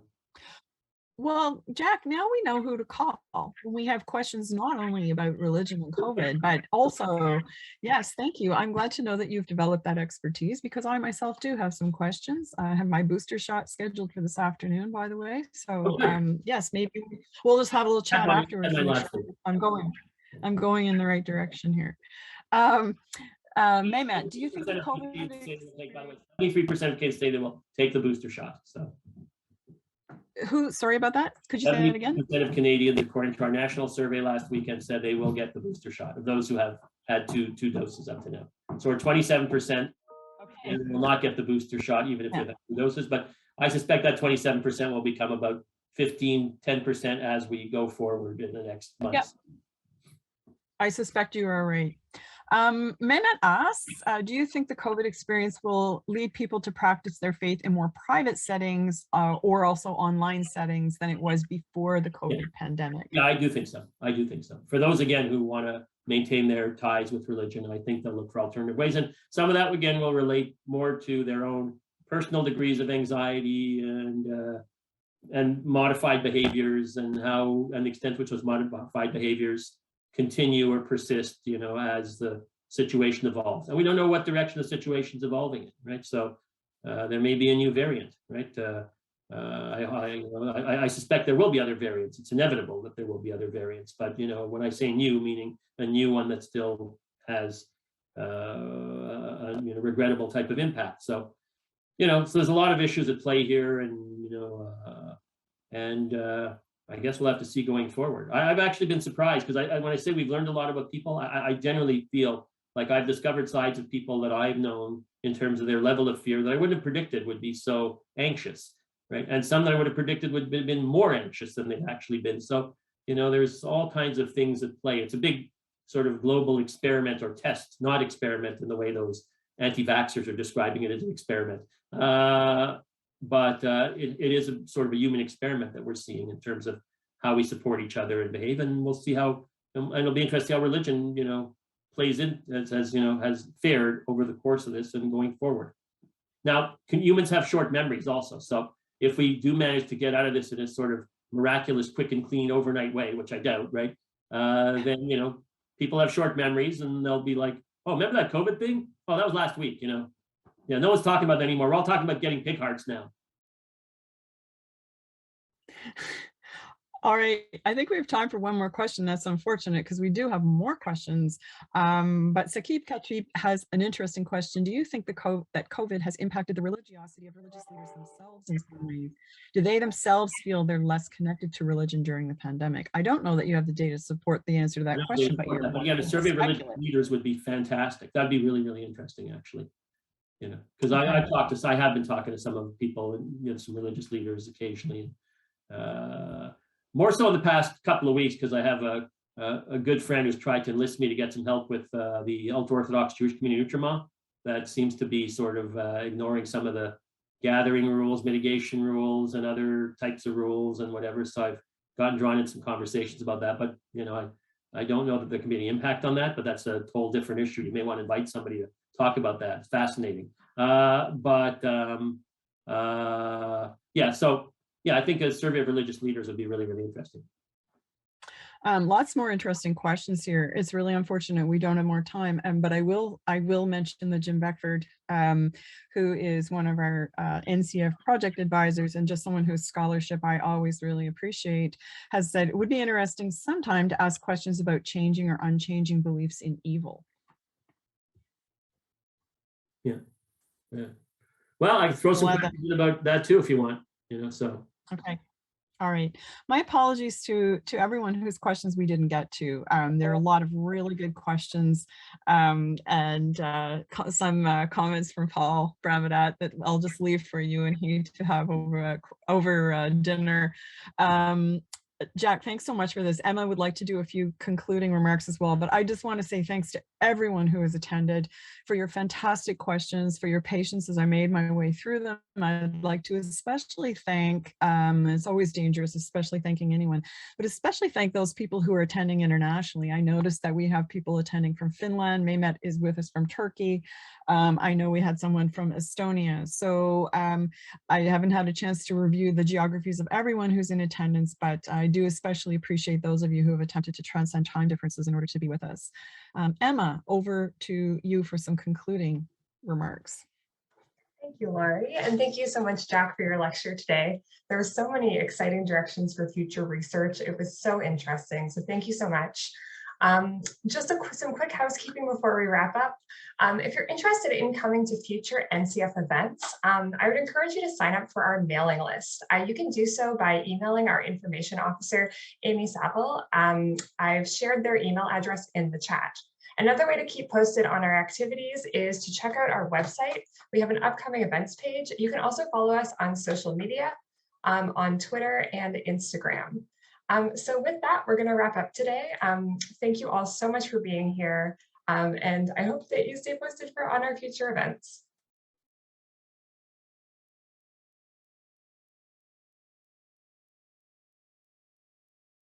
Well, Jack, now we know who to call when we have questions not only about religion and COVID, but also, yes, thank you. I'm glad to know that you've developed that expertise, because I myself do have some questions. I have my booster shot scheduled for this afternoon, by the way. So yes, maybe we'll just have a little chat afterwards. I'm going in the right direction here. Mehmet, do you think the COVID... 73% of kids say they will take the booster shot. So sorry about that, could you say that again? 70% of Canadians, according to our national survey last weekend, said they will get the booster shot, of those who have had two doses up to now. So we're 27% and will not get the booster shot even if they've had 2 doses, but I suspect that 27% will become about 10% as we go forward in the next months. Yep. I suspect you are right. Mehmet asks, do you think the COVID experience will lead people to practice their faith in more private settings or also online settings than it was before the COVID pandemic? Yeah, I do think so. I do think so. For those, again, who want to maintain their ties with religion, I think they'll look for alternative ways. And some of that, again, will relate more to their own personal degrees of anxiety and modified behaviors, and how, and the extent which those modified behaviors continue or persist, you know, as the situation evolves. And we don't know what direction the situation's evolving in, right? So there may be a new variant, right? I suspect there will be other variants. It's inevitable that there will be other variants. But, you know, when I say new, meaning a new one that still has a regrettable type of impact. So, you know, so there's a lot of issues at play here, and, you know, I guess we'll have to see going forward. I've actually been surprised, because when I say we've learned a lot about people, I generally feel like I've discovered sides of people that I've known in terms of their level of fear that I wouldn't have predicted would be so anxious, right? And some that I would have predicted would have been more anxious than they've actually been. So, you know, there's all kinds of things at play. It's a big sort of global experiment or test, not experiment in the way those anti-vaxxers are describing it as an experiment. But it is a sort of a human experiment that we're seeing in terms of how we support each other and behave, and we'll see how, and it'll be interesting how religion, you know, plays in as you know, has fared over the course of this and going forward. Now, humans have short memories also, so if we do manage to get out of this in a sort of miraculous, quick and clean overnight way, which I doubt, right? Then, you know, people have short memories, and they'll be like, oh, remember that COVID thing? Oh, that was last week, you know. Yeah, no one's talking about that anymore. We're all talking about getting pig hearts now. All right, I think we have time for one more question. That's unfortunate, because we do have more questions. But Sakib Khatib has an interesting question. Do you think that COVID has impacted the religiosity of religious leaders themselves in some ways? Do they themselves feel they're less connected to religion during the pandemic? I don't know that you have the data to support the answer to that question, but yeah, the survey of religious leaders would be fantastic. That'd be really, really interesting, actually. You know, because I have been talking to some of the people, and, you know, some religious leaders occasionally. More so in the past couple of weeks, because I have a good friend who's tried to enlist me to get some help with the ultra-Orthodox Jewish community in Outremont that seems to be sort of ignoring some of the gathering rules, mitigation rules, and other types of rules and whatever. So I've gotten drawn in some conversations about that. But, you know, I don't know that there can be any impact on that, but that's a whole different issue. You may want to invite somebody to talk about that. It's fascinating. Yeah, so yeah, I think a survey of religious leaders would be really, really interesting. Lots more interesting questions here. It's really unfortunate we don't have more time, but I will mention that Jim Beckford, who is one of our NCF project advisors and just someone whose scholarship I always really appreciate, has said it would be interesting sometime to ask questions about changing or unchanging beliefs in evil. Yeah. Well, I can throw some questions in about that too if you want, so. Okay. All right. My apologies to everyone whose questions we didn't get to. There are a lot of really good questions and some comments from Paul Bramadat that I'll just leave for you and he to have over dinner. Jack, thanks so much for this. Emma would like to do a few concluding remarks as well, but I just want to say thanks to everyone who has attended for your fantastic questions, for your patience as I made my way through them. I'd like to especially thank, it's always dangerous, especially thanking anyone, but especially thank those people who are attending internationally. I noticed that we have people attending from Finland. Mehmet is with us from Turkey. I know we had someone from Estonia. So I haven't had a chance to review the geographies of everyone who's in attendance, but I do especially appreciate those of you who have attempted to transcend time differences in order to be with us. Emma, over to you for some concluding remarks. Thank you, Laurie, and thank you so much, Jack, for your lecture today. There were so many exciting directions for future research. It was so interesting, so thank you so much. Just some quick housekeeping before we wrap up. If you're interested in coming to future NCF events, I would encourage you to sign up for our mailing list. You can do so by emailing our information officer, Amy Saville. I've shared their email address in the chat. Another way to keep posted on our activities is to check out our website. We have an upcoming events page. You can also follow us on social media, on Twitter and Instagram. So with that, we're going to wrap up today. Thank you all so much for being here. And I hope that you stay posted on our future events.